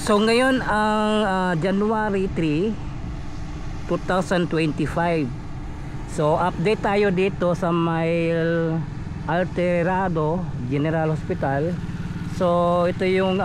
So ngayon ang January 3, 2025. So update tayo dito sa may Alterado General Hospital. So ito yung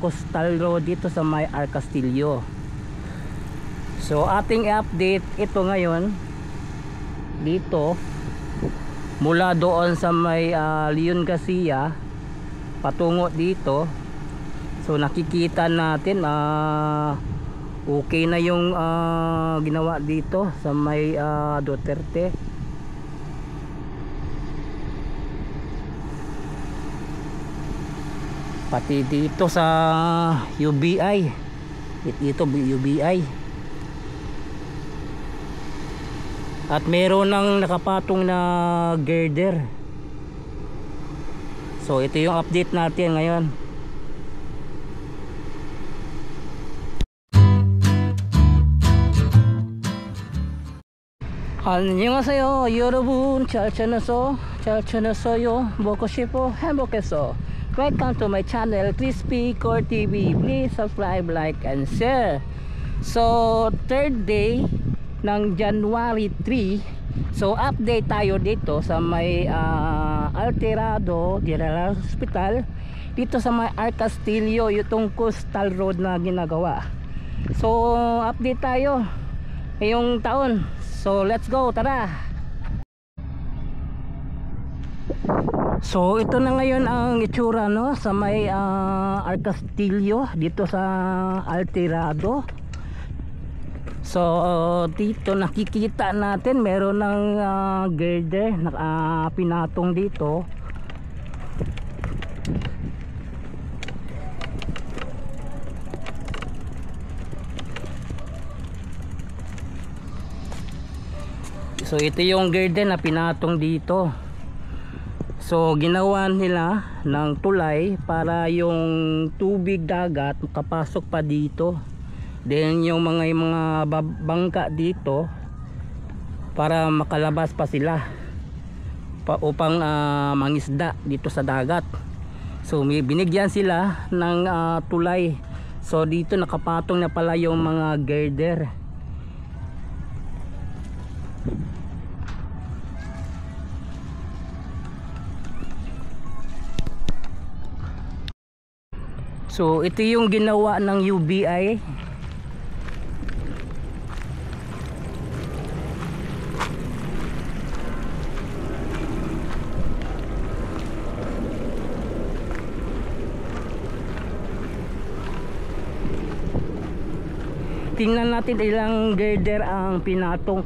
coastal road dito sa may Ar Castillo. So ating update ito ngayon dito mula doon sa may Leon Garcia patungo dito. So nakikita natin okay na yung ginawa dito sa may Duterte. Pati dito sa UBI. Ito UBI. At meron ng nakapatong na girder. So ito yung update natin ngayon. 안녕하세요 여러분. 잘 지냈어요? 먹고 싶어? 행복했어. Welcome to my channel Crispy Core TV. Please subscribe, like and share. So third day ng January 3. So update tayo dito sa may Alterado General Hospital dito sa may Ar Castillo, itong coastal road na ginagawa. So update tayo ngayong taon. So let's go, tara. So ito na ngayon ang itsura no sa may Ar Castillo dito sa Alterado. So dito nakikita natin meron ng girder na pinatong dito. So ito yung girder na pinatong dito. So ginawa nila ng tulay para yung tubig dagat makapasok pa dito. Then yung mga bangka dito para makalabas pa sila upang mangisda dito sa dagat. So may binigyan sila ng tulay. So dito nakapatong na pala yung mga girder. So ito yung ginawa ng UBI. Tingnan natin ilang girder ang pinatong.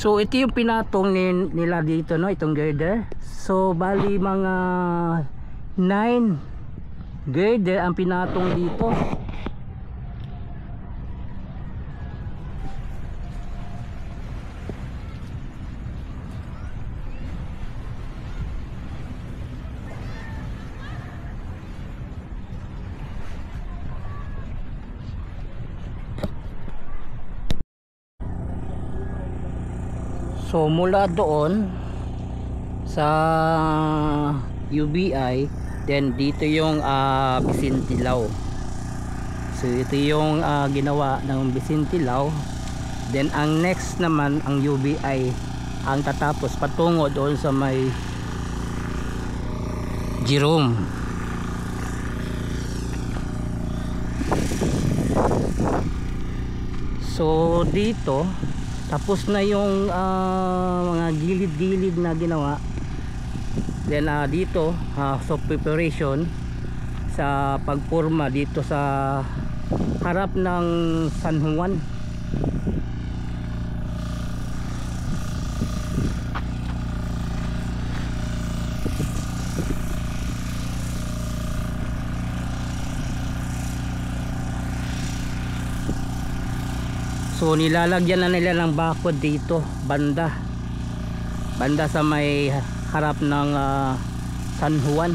So ito yung pinatong nila dito no, itong girder. So bali mga 9 girder ang pinatong dito. So mula doon sa UBI, then dito yung Bisintilaw. So ito yung ginawa ng Bisintilaw. Then ang next naman ang UBI ang tatapos patungo doon sa may Jerome. So dito tapos na yung mga gilid-gilid na ginawa. Then dito so preparation sa pagporma dito sa harap ng San Juan. So nilalagyan na nila ng bakod dito banda sa may harap ng San Juan.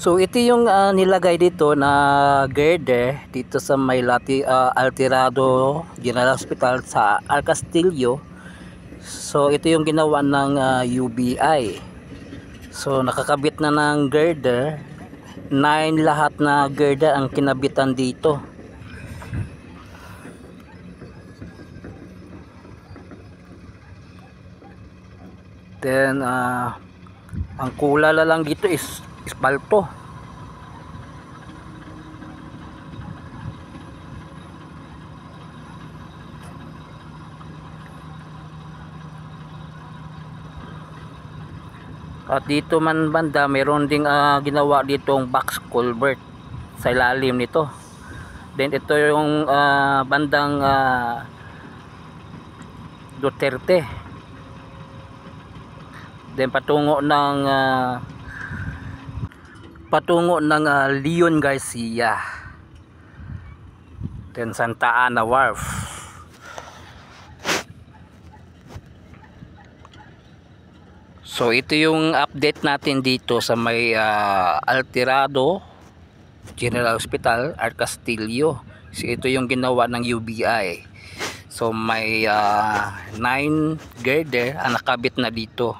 So ito yung nilagay dito na girder dito sa may Altirado General Hospital sa Al Castillo. So ito yung ginawa ng UBI. So nakakabit na ng girder. 9 lahat na girder ang kinabitan dito. Then ang kulala lang dito is espalto. At dito man banda meron ding ginawa ditong box culvert sa ilalim nito. Then ito yung bandang Duterte. Then patungo ng Leon Garcia. Then Santa Ana Wharf. So ito yung update natin dito sa may Altirado General Hospital, Al Castillo. So ito yung ginawa ng UBI. So may 9 girder ang nakabit na dito.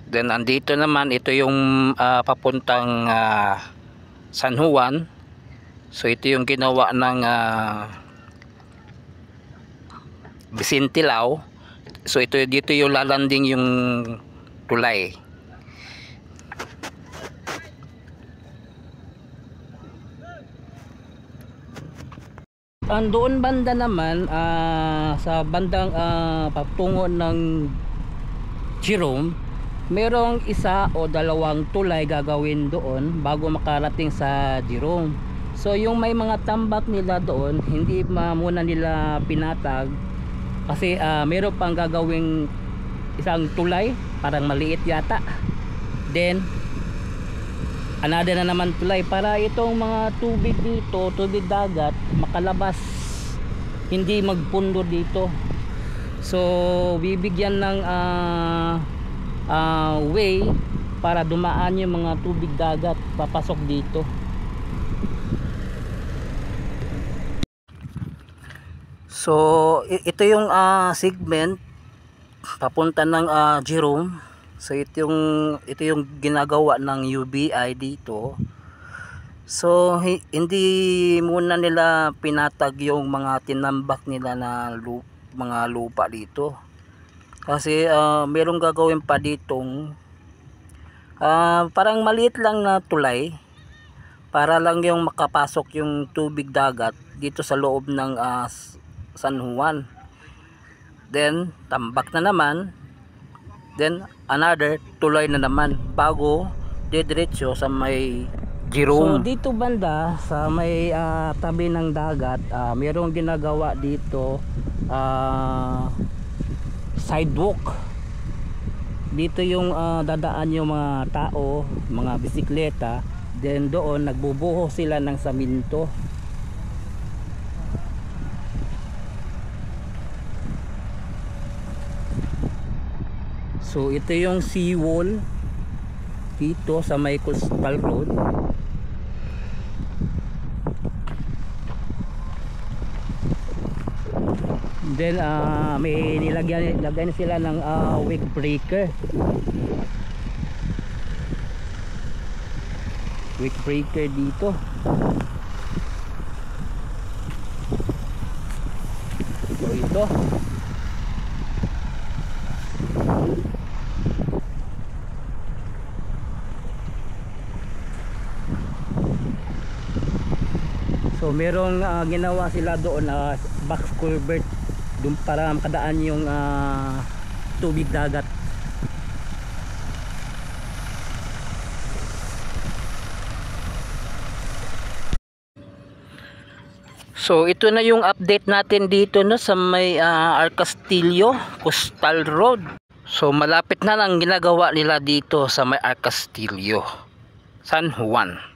Then andito naman ito yung papuntang San Juan. So ito yung ginawa ng Vicente Lau. So ito dito yung lalanding yung tulay. Doon banda naman sa bandang patungo ng Jerome, merong isa o dalawang tulay gagawin doon bago makarating sa Jerome. So yung may mga tambak nila doon, hindi muna nila pinatag kasi meron pang gagawing isang tulay, parang maliit yata. Then another na naman tulay para itong mga tubig dito, tubig dagat, makalabas, hindi magpundo dito. So bibigyan ng way para dumaan yung mga tubig dagat papasok dito. So ito yung segment papunta ng Jerome. So ito yung ginagawa ng UBI dito. So hindi muna nila pinatag yung mga tinambak nila na mga lupa dito. Kasi merong gagawin pa ditong parang maliit lang na tulay para lang yung makapasok yung tubig dagat dito sa loob ng San Juan. Then tambak na naman. Then another tulay na naman bago diretso sa may Jerome. So dito banda sa may tabi ng dagat, merong ginagawa dito sidewalk. Dito yung dadaan yung mga tao, mga bisikleta. Then doon nagbubuho sila ng saminto. So ito yung seawall dito sa may Coastal Road. Then may nilagyan sila ng wake breaker. Wake breaker dito. So ito. So So merong ginawa sila doon na box culvert doon para makadaan yung tubig dagat. So ito na yung update natin dito na sa may Arcastillo Coastal Road. So malapit na lang ginagawa nila dito sa may Arcastillo, San Juan.